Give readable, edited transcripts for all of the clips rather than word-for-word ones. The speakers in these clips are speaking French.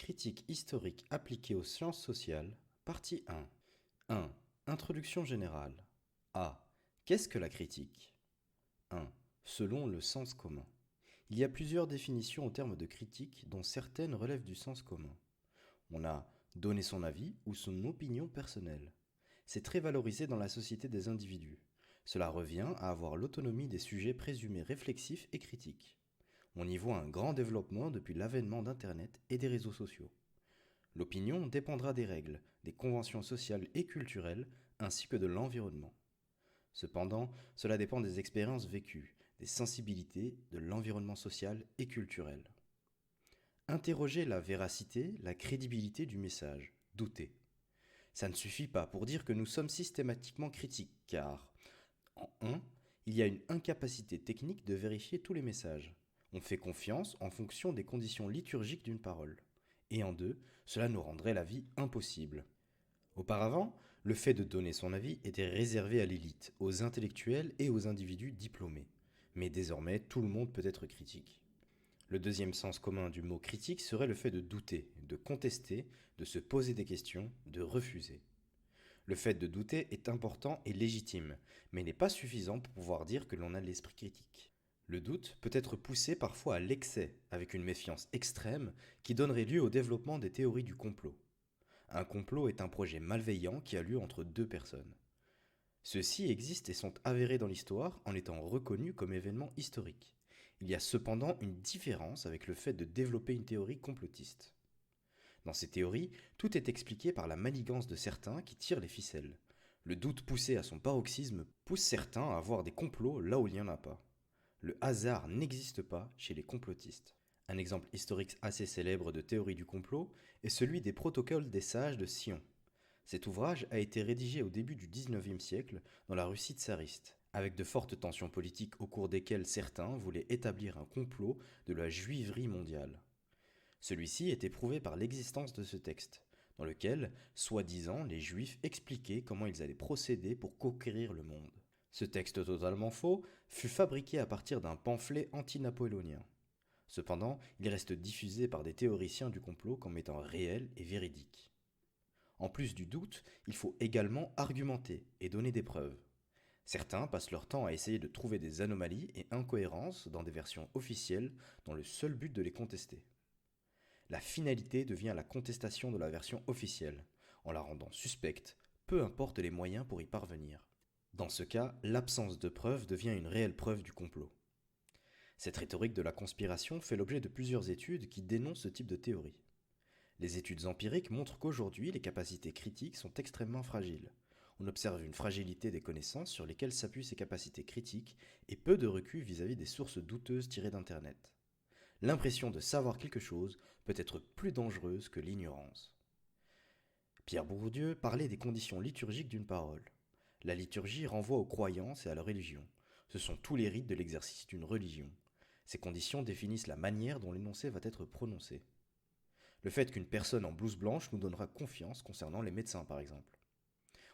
Critique historique appliquée aux sciences sociales, partie 1. 1. Introduction générale. A. Qu'est-ce que la critique? 1. Selon le sens commun. Il y a plusieurs définitions au terme de critique dont certaines relèvent du sens commun. On a donner son avis ou son opinion personnelle. C'est très valorisé dans la société des individus. Cela revient à avoir l'autonomie des sujets présumés réflexifs et critiques. On y voit un grand développement depuis l'avènement d'Internet et des réseaux sociaux. L'opinion dépendra des règles, des conventions sociales et culturelles, ainsi que de l'environnement. Cependant, cela dépend des expériences vécues, des sensibilités, de l'environnement social et culturel. Interroger la véracité, la crédibilité du message, douter. Ça ne suffit pas pour dire que nous sommes systématiquement critiques, car, en un, il y a une incapacité technique de vérifier tous les messages. On fait confiance en fonction des conditions liturgiques d'une parole. Et en deux, cela nous rendrait la vie impossible. Auparavant, le fait de donner son avis était réservé à l'élite, aux intellectuels et aux individus diplômés. Mais désormais, tout le monde peut être critique. Le deuxième sens commun du mot critique serait le fait de douter, de contester, de se poser des questions, de refuser. Le fait de douter est important et légitime, mais n'est pas suffisant pour pouvoir dire que l'on a l'esprit critique. Le doute peut être poussé parfois à l'excès, avec une méfiance extrême qui donnerait lieu au développement des théories du complot. Un complot est un projet malveillant qui a lieu entre deux personnes. Ceux-ci existent et sont avérés dans l'histoire en étant reconnus comme événements historiques. Il y a cependant une différence avec le fait de développer une théorie complotiste. Dans ces théories, tout est expliqué par la manigance de certains qui tirent les ficelles. Le doute poussé à son paroxysme pousse certains à voir des complots là où il n'y en a pas. Le hasard n'existe pas chez les complotistes. Un exemple historique assez célèbre de théorie du complot est celui des Protocoles des sages de Sion. Cet ouvrage a été rédigé au début du XIXe siècle dans la Russie tsariste, avec de fortes tensions politiques au cours desquelles certains voulaient établir un complot de la juiverie mondiale. Celui-ci était prouvé par l'existence de ce texte, dans lequel, soi-disant, les Juifs expliquaient comment ils allaient procéder pour conquérir le monde. Ce texte totalement faux fut fabriqué à partir d'un pamphlet anti-napoléonien. Cependant, il reste diffusé par des théoriciens du complot comme étant réel et véridique. En plus du doute, il faut également argumenter et donner des preuves. Certains passent leur temps à essayer de trouver des anomalies et incohérences dans des versions officielles dans le seul but de les contester. La finalité devient la contestation de la version officielle, en la rendant suspecte, peu importe les moyens pour y parvenir. Dans ce cas, l'absence de preuves devient une réelle preuve du complot. Cette rhétorique de la conspiration fait l'objet de plusieurs études qui dénoncent ce type de théorie. Les études empiriques montrent qu'aujourd'hui, les capacités critiques sont extrêmement fragiles. On observe une fragilité des connaissances sur lesquelles s'appuient ces capacités critiques et peu de recul vis-à-vis des sources douteuses tirées d'Internet. L'impression de savoir quelque chose peut être plus dangereuse que l'ignorance. Pierre Bourdieu parlait des conditions liturgiques d'une parole. La liturgie renvoie aux croyances et à la religion. Ce sont tous les rites de l'exercice d'une religion. Ces conditions définissent la manière dont l'énoncé va être prononcé. Le fait qu'une personne en blouse blanche nous donnera confiance concernant les médecins, par exemple.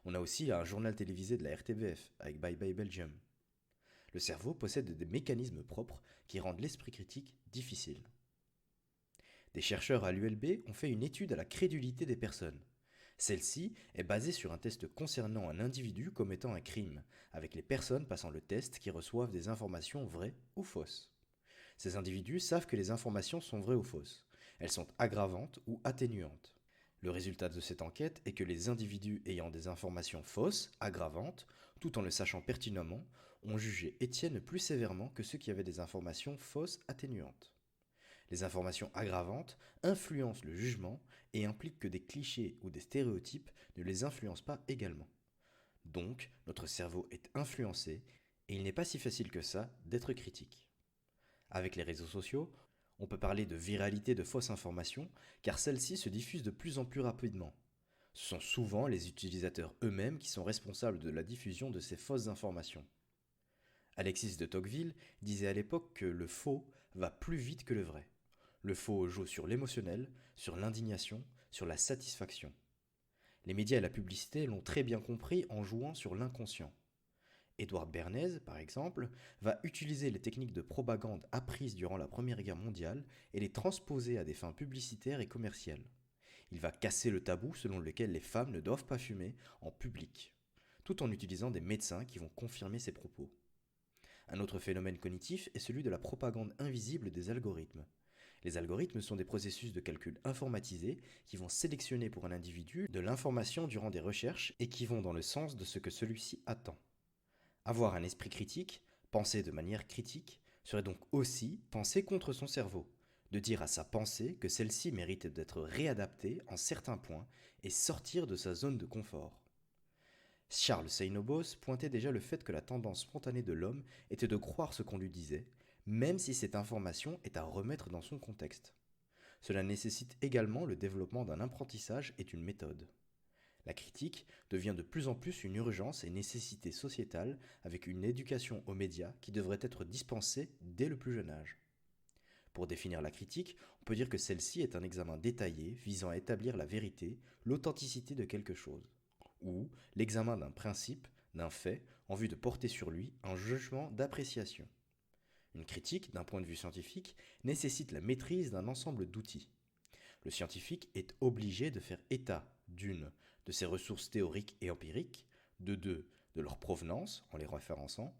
On a aussi un journal télévisé de la RTBF, avec Bye Bye Belgium. Le cerveau possède des mécanismes propres qui rendent l'esprit critique difficile. Des chercheurs à l'ULB ont fait une étude à la crédulité des personnes. Celle-ci est basée sur un test concernant un individu commettant un crime, avec les personnes passant le test qui reçoivent des informations vraies ou fausses. Ces individus savent que les informations sont vraies ou fausses. Elles sont aggravantes ou atténuantes. Le résultat de cette enquête est que les individus ayant des informations fausses, aggravantes, tout en le sachant pertinemment, ont jugé Étienne plus sévèrement que ceux qui avaient des informations fausses atténuantes. Les informations aggravantes influencent le jugement et impliquent que des clichés ou des stéréotypes ne les influencent pas également. Donc, notre cerveau est influencé et il n'est pas si facile que ça d'être critique. Avec les réseaux sociaux, on peut parler de viralité de fausses informations car celles-ci se diffusent de plus en plus rapidement. Ce sont souvent les utilisateurs eux-mêmes qui sont responsables de la diffusion de ces fausses informations. Alexis de Tocqueville disait à l'époque que le faux va plus vite que le vrai. Le faux joue sur l'émotionnel, sur l'indignation, sur la satisfaction. Les médias et la publicité l'ont très bien compris en jouant sur l'inconscient. Édouard Bernays, par exemple, va utiliser les techniques de propagande apprises durant la Première Guerre mondiale et les transposer à des fins publicitaires et commerciales. Il va casser le tabou selon lequel les femmes ne doivent pas fumer en public, tout en utilisant des médecins qui vont confirmer ses propos. Un autre phénomène cognitif est celui de la propagande invisible des algorithmes. Les algorithmes sont des processus de calcul informatisés qui vont sélectionner pour un individu de l'information durant des recherches et qui vont dans le sens de ce que celui-ci attend. Avoir un esprit critique, penser de manière critique, serait donc aussi penser contre son cerveau, de dire à sa pensée que celle-ci mérite d'être réadaptée en certains points et sortir de sa zone de confort. Charles Seinobos pointait déjà le fait que la tendance spontanée de l'homme était de croire ce qu'on lui disait, même si cette information est à remettre dans son contexte. Cela nécessite également le développement d'un apprentissage et d'une méthode. La critique devient de plus en plus une urgence et nécessité sociétale avec une éducation aux médias qui devrait être dispensée dès le plus jeune âge. Pour définir la critique, on peut dire que celle-ci est un examen détaillé visant à établir la vérité, l'authenticité de quelque chose, ou l'examen d'un principe, d'un fait, en vue de porter sur lui un jugement d'appréciation. Une critique, d'un point de vue scientifique, nécessite la maîtrise d'un ensemble d'outils. Le scientifique est obligé de faire état, d'une, de ses ressources théoriques et empiriques, de deux, de leur provenance en les référençant,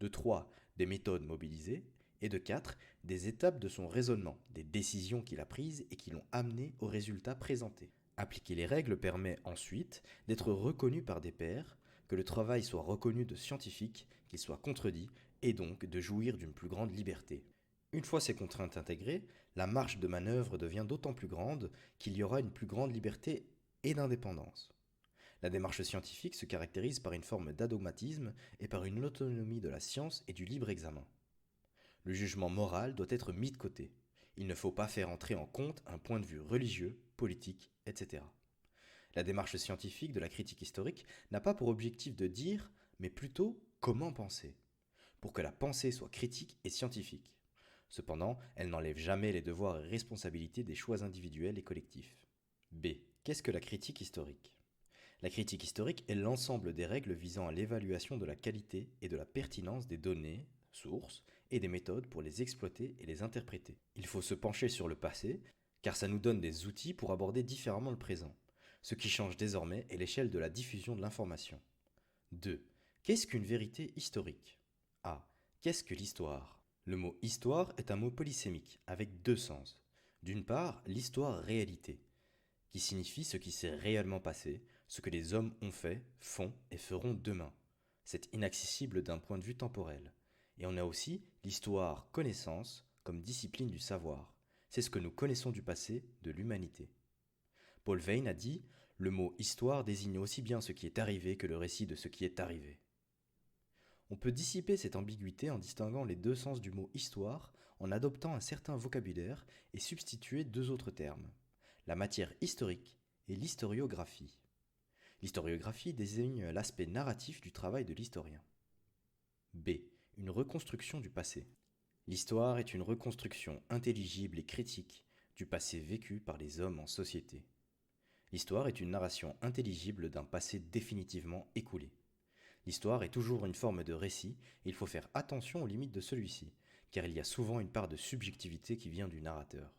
de trois, des méthodes mobilisées, et de quatre, des étapes de son raisonnement, des décisions qu'il a prises et qui l'ont amené au résultat présenté. Appliquer les règles permet ensuite d'être reconnu par des pairs, que le travail soit reconnu de scientifique, qu'il soit contredit, et donc de jouir d'une plus grande liberté. Une fois ces contraintes intégrées, la marge de manœuvre devient d'autant plus grande qu'il y aura une plus grande liberté et d'indépendance. La démarche scientifique se caractérise par une forme d'adogmatisme et par une autonomie de la science et du libre examen. Le jugement moral doit être mis de côté. Il ne faut pas faire entrer en compte un point de vue religieux, politique, etc. La démarche scientifique de la critique historique n'a pas pour objectif de dire, mais plutôt comment penser, pour que la pensée soit critique et scientifique. Cependant, elle n'enlève jamais les devoirs et responsabilités des choix individuels et collectifs. B. Qu'est-ce que la critique historique ? La critique historique est l'ensemble des règles visant à l'évaluation de la qualité et de la pertinence des données, sources, et des méthodes pour les exploiter et les interpréter. Il faut se pencher sur le passé, car ça nous donne des outils pour aborder différemment le présent. Ce qui change désormais est l'échelle de la diffusion de l'information. 2. Qu'est-ce qu'une vérité historique ? A. Qu'est-ce que l'histoire ? Le mot histoire est un mot polysémique, avec deux sens. D'une part, l'histoire-réalité, qui signifie ce qui s'est réellement passé, ce que les hommes ont fait, font et feront demain. C'est inaccessible d'un point de vue temporel. Et on a aussi l'histoire-connaissance comme discipline du savoir. C'est ce que nous connaissons du passé, de l'humanité. Paul Veyne a dit « Le mot histoire désigne aussi bien ce qui est arrivé que le récit de ce qui est arrivé ». On peut dissiper cette ambiguïté en distinguant les deux sens du mot histoire, en adoptant un certain vocabulaire et substituer deux autres termes, la matière historique et l'historiographie. L'historiographie désigne l'aspect narratif du travail de l'historien. B. Une reconstruction du passé. L'histoire est une reconstruction intelligible et critique du passé vécu par les hommes en société. L'histoire est une narration intelligible d'un passé définitivement écoulé. L'histoire est toujours une forme de récit et il faut faire attention aux limites de celui-ci, car il y a souvent une part de subjectivité qui vient du narrateur.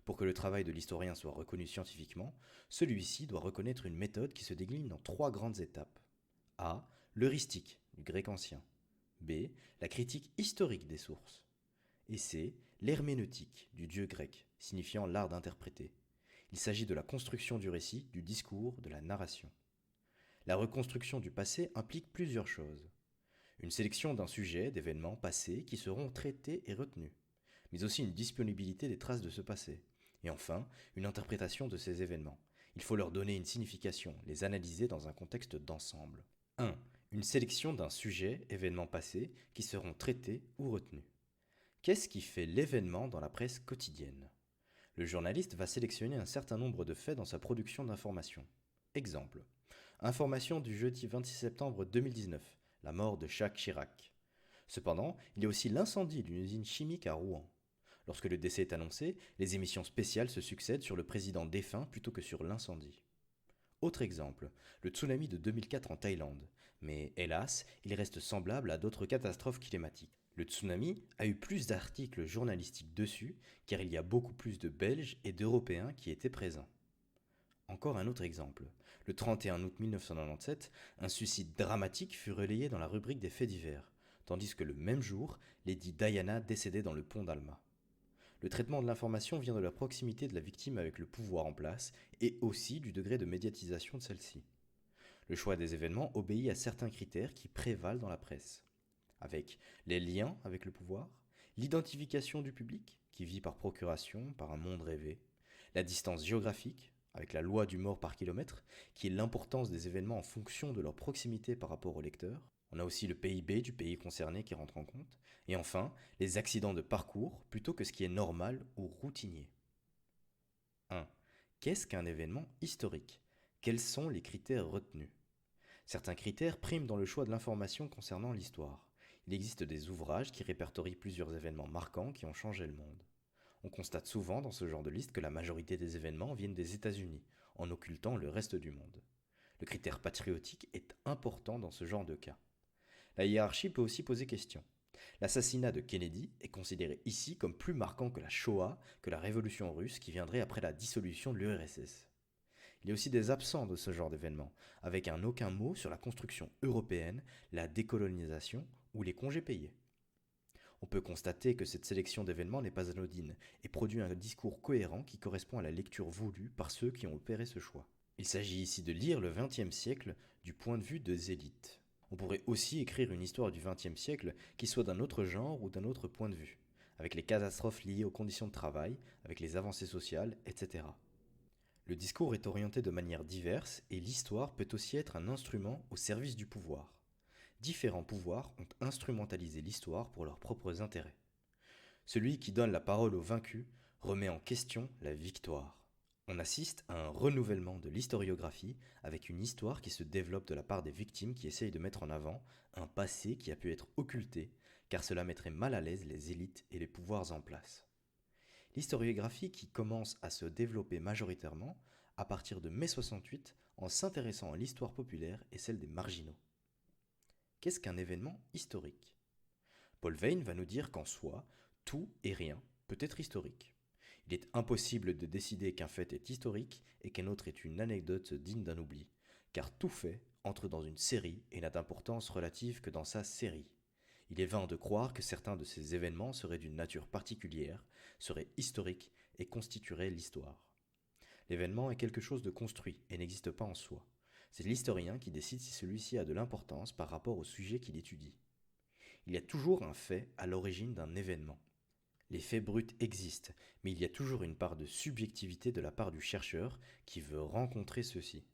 Pour que le travail de l'historien soit reconnu scientifiquement, celui-ci doit reconnaître une méthode qui se décline en trois grandes étapes. A. L'heuristique, du grec ancien. B. La critique historique des sources. Et C. L'herméneutique, du dieu grec, signifiant l'art d'interpréter. Il s'agit de la construction du récit, du discours, de la narration. La reconstruction du passé implique plusieurs choses. Une sélection d'un sujet, d'événements passés qui seront traités et retenus, mais aussi une disponibilité des traces de ce passé. Et enfin, une interprétation de ces événements. Il faut leur donner une signification, les analyser dans un contexte d'ensemble. 1. Une sélection d'un sujet, événement passé, qui seront traités ou retenus. Qu'est-ce qui fait l'événement dans la presse quotidienne ? Le journaliste va sélectionner un certain nombre de faits dans sa production d'informations. Exemple. Information du jeudi 26 septembre 2019, la mort de Jacques Chirac. Cependant, il y a aussi l'incendie d'une usine chimique à Rouen. Lorsque le décès est annoncé, les émissions spéciales se succèdent sur le président défunt plutôt que sur l'incendie. Autre exemple, le tsunami de 2004 en Thaïlande. Mais hélas, il reste semblable à d'autres catastrophes climatiques. Le tsunami a eu plus d'articles journalistiques dessus, car il y a beaucoup plus de Belges et d'Européens qui étaient présents. Encore un autre exemple. Le 31 août 1997, un suicide dramatique fut relayé dans la rubrique des faits divers, tandis que le même jour, Lady Diana décédait dans le pont d'Alma. Le traitement de l'information vient de la proximité de la victime avec le pouvoir en place et aussi du degré de médiatisation de celle-ci. Le choix des événements obéit à certains critères qui prévalent dans la presse, avec les liens avec le pouvoir, l'identification du public, qui vit par procuration, par un monde rêvé, la distance géographique, avec la loi du mort par kilomètre, qui est l'importance des événements en fonction de leur proximité par rapport au lecteur. On a aussi le PIB du pays concerné qui rentre en compte. Et enfin, les accidents de parcours plutôt que ce qui est normal ou routinier. 1. Qu'est-ce qu'un événement historique? Quels sont les critères retenus? Certains critères priment dans le choix de l'information concernant l'histoire. Il existe des ouvrages qui répertorient plusieurs événements marquants qui ont changé le monde. On constate souvent dans ce genre de liste que la majorité des événements viennent des États-Unis, en occultant le reste du monde. Le critère patriotique est important dans ce genre de cas. La hiérarchie peut aussi poser question. L'assassinat de Kennedy est considéré ici comme plus marquant que la Shoah, que la révolution russe qui viendrait après la dissolution de l'URSS. Il y a aussi des absents de ce genre d'événements, avec un aucun mot sur la construction européenne, la décolonisation ou les congés payés. On peut constater que cette sélection d'événements n'est pas anodine et produit un discours cohérent qui correspond à la lecture voulue par ceux qui ont opéré ce choix. Il s'agit ici de lire le XXe siècle du point de vue des élites. On pourrait aussi écrire une histoire du XXe siècle qui soit d'un autre genre ou d'un autre point de vue, avec les catastrophes liées aux conditions de travail, avec les avancées sociales, etc. Le discours est orienté de manière diverse et l'histoire peut aussi être un instrument au service du pouvoir. Différents pouvoirs ont instrumentalisé l'histoire pour leurs propres intérêts. Celui qui donne la parole aux vaincus remet en question la victoire. On assiste à un renouvellement de l'historiographie avec une histoire qui se développe de la part des victimes qui essayent de mettre en avant un passé qui a pu être occulté car cela mettrait mal à l'aise les élites et les pouvoirs en place. L'historiographie qui commence à se développer majoritairement à partir de mai 68 en s'intéressant à l'histoire populaire et celle des marginaux. Qu'est-ce qu'un événement historique? Paul Veyne va nous dire qu'en soi, tout et rien peut être historique. Il est impossible de décider qu'un fait est historique et qu'un autre est une anecdote digne d'un oubli, car tout fait entre dans une série et n'a d'importance relative que dans sa série. Il est vain de croire que certains de ces événements seraient d'une nature particulière, seraient historiques et constitueraient l'histoire. L'événement est quelque chose de construit et n'existe pas en soi. C'est l'historien qui décide si celui-ci a de l'importance par rapport au sujet qu'il étudie. Il y a toujours un fait à l'origine d'un événement. Les faits bruts existent, mais il y a toujours une part de subjectivité de la part du chercheur qui veut rencontrer ceux-ci.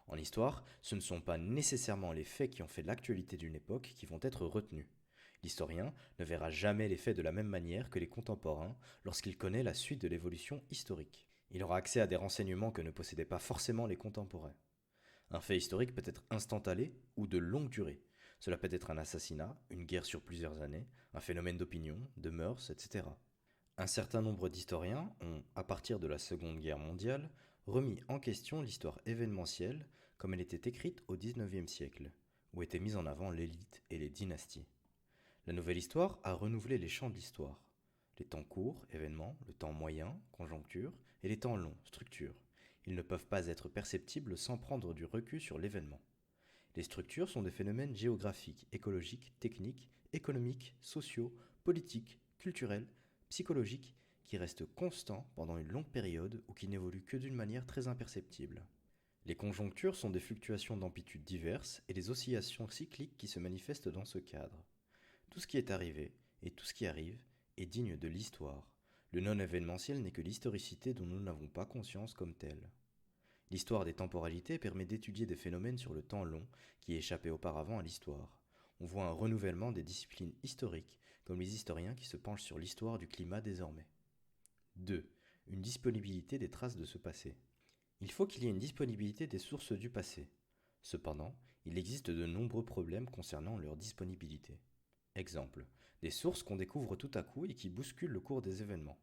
En histoire, ce ne sont pas nécessairement les faits qui ont fait l'actualité d'une époque qui vont être retenus. L'historien ne verra jamais les faits de la même manière que les contemporains lorsqu'il connaît la suite de l'évolution historique. Il aura accès à des renseignements que ne possédaient pas forcément les contemporains. Un fait historique peut être instantané ou de longue durée. Cela peut être un assassinat, une guerre sur plusieurs années, un phénomène d'opinion, de mœurs, etc. Un certain nombre d'historiens ont, à partir de la Seconde Guerre mondiale, remis en question l'histoire événementielle comme elle était écrite au XIXe siècle, où étaient mises en avant l'élite et les dynasties. La nouvelle histoire a renouvelé les champs de l'histoire. Les temps courts, événements, le temps moyen, conjoncture, et les temps longs, structure. Ils ne peuvent pas être perceptibles sans prendre du recul sur l'événement. Les structures sont des phénomènes géographiques, écologiques, techniques, économiques, sociaux, politiques, culturels, psychologiques, qui restent constants pendant une longue période ou qui n'évoluent que d'une manière très imperceptible. Les conjonctures sont des fluctuations d'amplitude diverses et des oscillations cycliques qui se manifestent dans ce cadre. Tout ce qui est arrivé et tout ce qui arrive est digne de l'histoire. Le non-événementiel n'est que l'historicité dont nous n'avons pas conscience comme telle. L'histoire des temporalités permet d'étudier des phénomènes sur le temps long qui échappaient auparavant à l'histoire. On voit un renouvellement des disciplines historiques, comme les historiens qui se penchent sur l'histoire du climat désormais. 2. Une disponibilité des traces de ce passé. Il faut qu'il y ait une disponibilité des sources du passé. Cependant, il existe de nombreux problèmes concernant leur disponibilité. Exemple, des sources qu'on découvre tout à coup et qui bousculent le cours des événements.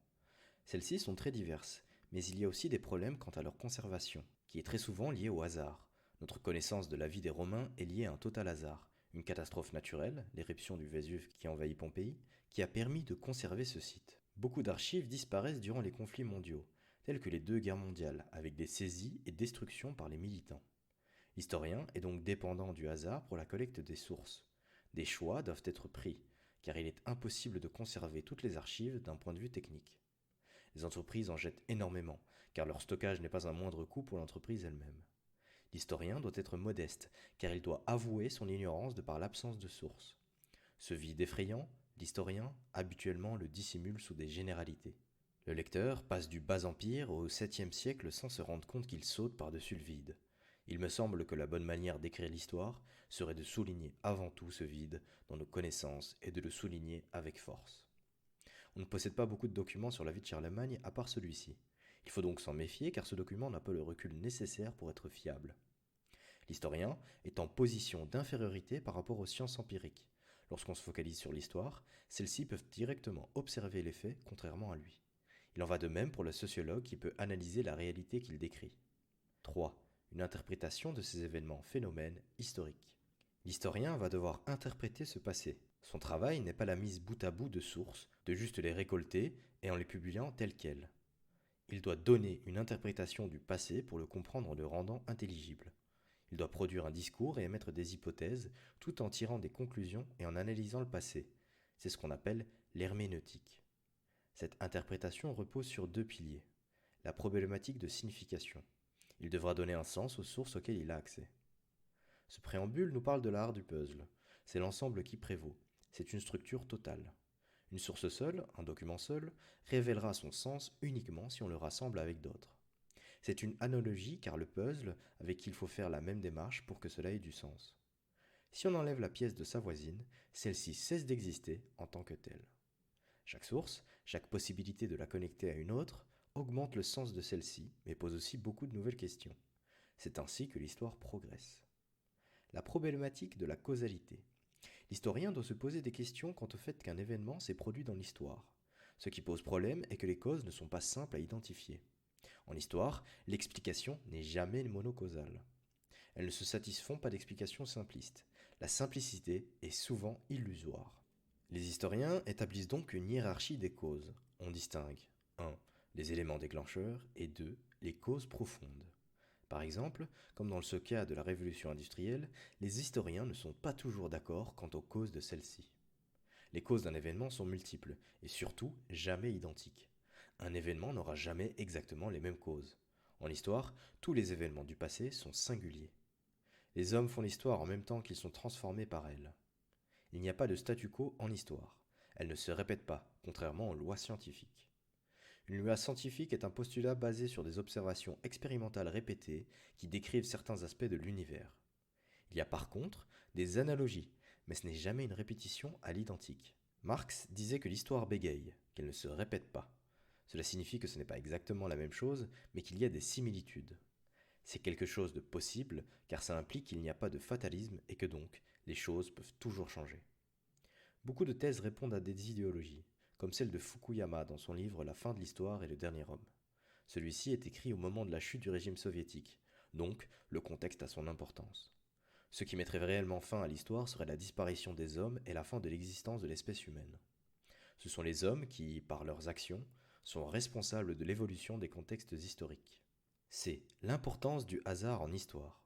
Celles-ci sont très diverses, Mais il y a aussi des problèmes quant à leur conservation, qui est très souvent liée au hasard. Notre connaissance de la vie des Romains est liée à un total hasard, une catastrophe naturelle, l'éruption du Vésuve qui envahit Pompéi, qui a permis de conserver ce site. Beaucoup d'archives disparaissent durant les conflits mondiaux, tels que les 2 guerres mondiales, avec des saisies et destructions par les militants. L'historien est donc dépendant du hasard pour la collecte des sources. Des choix doivent être pris, car il est impossible de conserver toutes les archives d'un point de vue technique. Les entreprises en jettent énormément, car leur stockage n'est pas un moindre coût pour l'entreprise elle-même. L'historien doit être modeste, car il doit avouer son ignorance de par l'absence de sources. Ce vide effrayant, l'historien, habituellement, le dissimule sous des généralités. Le lecteur passe du bas empire au 7e siècle sans se rendre compte qu'il saute par-dessus le vide. Il me semble que la bonne manière d'écrire l'histoire serait de souligner avant tout ce vide dans nos connaissances et de le souligner avec force. On ne possède pas beaucoup de documents sur la vie de Charlemagne à part celui-ci. Il faut donc s'en méfier car ce document n'a pas le recul nécessaire pour être fiable. L'historien est en position d'infériorité par rapport aux sciences empiriques. Lorsqu'on se focalise sur l'histoire, celles-ci peuvent directement observer les faits contrairement à lui. Il en va de même pour le sociologue qui peut analyser la réalité qu'il décrit. 3. Une interprétation de ces événements phénomènes historiques. L'historien va devoir interpréter ce passé. Son travail n'est pas la mise bout à bout de sources, de juste les récolter et en les publiant telles quelles. Il doit donner une interprétation du passé pour le comprendre en le rendant intelligible. Il doit produire un discours et émettre des hypothèses tout en tirant des conclusions et en analysant le passé. C'est ce qu'on appelle l'herméneutique. Cette interprétation repose sur 2 piliers. La problématique de signification. Il devra donner un sens aux sources auxquelles il a accès. Ce préambule nous parle de l'art du puzzle. C'est l'ensemble qui prévaut. C'est une structure totale. Une source seule, un document seul, révélera son sens uniquement si on le rassemble avec d'autres. C'est une analogie car le puzzle avec qui il faut faire la même démarche pour que cela ait du sens. Si on enlève la pièce de sa voisine, celle-ci cesse d'exister en tant que telle. Chaque source, chaque possibilité de la connecter à une autre, augmente le sens de celle-ci, mais pose aussi beaucoup de nouvelles questions. C'est ainsi que l'histoire progresse. La problématique de la causalité. L'historien doit se poser des questions quant au fait qu'un événement s'est produit dans l'histoire. Ce qui pose problème est que les causes ne sont pas simples à identifier. En histoire, l'explication n'est jamais monocausale. Elles ne se satisfont pas d'explications simplistes. La simplicité est souvent illusoire. Les historiens établissent donc une hiérarchie des causes. On distingue 1. Les éléments déclencheurs et 2. Les causes profondes. Par exemple, comme dans ce cas de la révolution industrielle, les historiens ne sont pas toujours d'accord quant aux causes de celle-ci. Les causes d'un événement sont multiples et surtout jamais identiques. Un événement n'aura jamais exactement les mêmes causes. En histoire, tous les événements du passé sont singuliers. Les hommes font l'histoire en même temps qu'ils sont transformés par elle. Il n'y a pas de statu quo en histoire. Elle ne se répète pas, contrairement aux lois scientifiques. Une loi scientifique est un postulat basé sur des observations expérimentales répétées qui décrivent certains aspects de l'univers. Il y a par contre des analogies, mais ce n'est jamais une répétition à l'identique. Marx disait que l'histoire bégaye, qu'elle ne se répète pas. Cela signifie que ce n'est pas exactement la même chose, mais qu'il y a des similitudes. C'est quelque chose de possible, car ça implique qu'il n'y a pas de fatalisme et que donc, les choses peuvent toujours changer. Beaucoup de thèses répondent à des idéologies, comme celle de Fukuyama dans son livre La fin de l'histoire et le dernier homme. Celui-ci est écrit au moment de la chute du régime soviétique, donc le contexte a son importance. Ce qui mettrait réellement fin à l'histoire serait la disparition des hommes et la fin de l'existence de l'espèce humaine. Ce sont les hommes qui, par leurs actions, sont responsables de l'évolution des contextes historiques. C'est l'importance du hasard en histoire.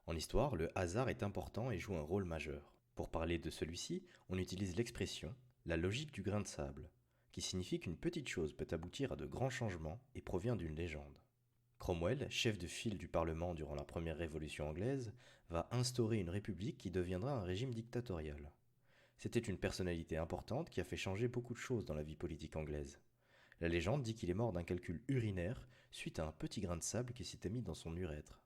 En histoire, le hasard est important et joue un rôle majeur. Pour parler de celui-ci, on utilise l'expression « la logique du grain de sable », qui signifie qu'une petite chose peut aboutir à de grands changements et provient d'une légende. Cromwell, chef de file du Parlement durant la première révolution anglaise, va instaurer une république qui deviendra un régime dictatorial. C'était une personnalité importante qui a fait changer beaucoup de choses dans la vie politique anglaise. La légende dit qu'il est mort d'un calcul urinaire suite à un petit grain de sable qui s'était mis dans son urètre.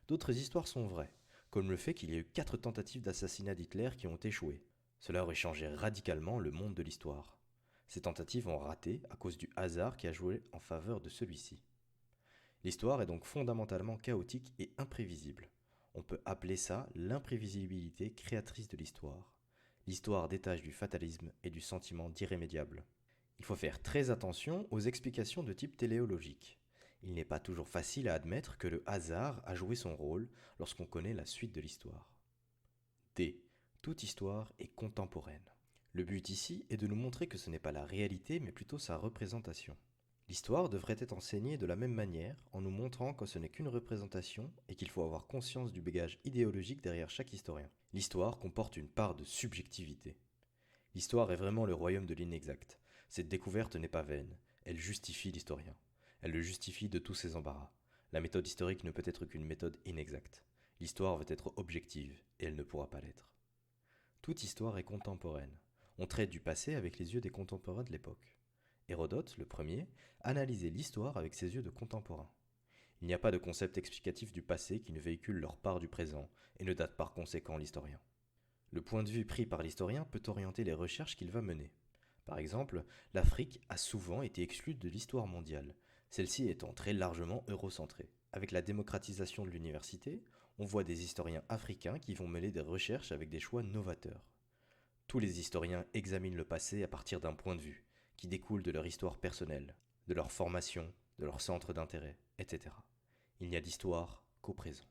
D'autres histoires sont vraies, comme le fait qu'il y ait eu 4 tentatives d'assassinat d'Hitler qui ont échoué. Cela aurait changé radicalement le monde de l'histoire. Ces tentatives ont raté à cause du hasard qui a joué en faveur de celui-ci. L'histoire est donc fondamentalement chaotique et imprévisible. On peut appeler ça l'imprévisibilité créatrice de l'histoire. L'histoire détache du fatalisme et du sentiment d'irrémédiable. Il faut faire très attention aux explications de type téléologique. Il n'est pas toujours facile à admettre que le hasard a joué son rôle lorsqu'on connaît la suite de l'histoire. D. Toute histoire est contemporaine. Le but ici est de nous montrer que ce n'est pas la réalité mais plutôt sa représentation. L'histoire devrait être enseignée de la même manière en nous montrant que ce n'est qu'une représentation et qu'il faut avoir conscience du bagage idéologique derrière chaque historien. L'histoire comporte une part de subjectivité. L'histoire est vraiment le royaume de l'inexact. Cette découverte n'est pas vaine, elle justifie l'historien. Elle le justifie de tous ses embarras. La méthode historique ne peut être qu'une méthode inexacte. L'histoire veut être objective, et elle ne pourra pas l'être. Toute histoire est contemporaine. On traite du passé avec les yeux des contemporains de l'époque. Hérodote, le premier, analysait l'histoire avec ses yeux de contemporain. Il n'y a pas de concept explicatif du passé qui ne véhicule leur part du présent et ne date par conséquent l'historien. Le point de vue pris par l'historien peut orienter les recherches qu'il va mener. Par exemple, l'Afrique a souvent été exclue de l'histoire mondiale, celle-ci étant très largement eurocentrée. Avec la démocratisation de l'université, on voit des historiens africains qui vont mener des recherches avec des choix novateurs. Tous les historiens examinent le passé à partir d'un point de vue, qui découle de leur histoire personnelle, de leur formation, de leur centre d'intérêt, etc. Il n'y a d'histoire qu'au présent.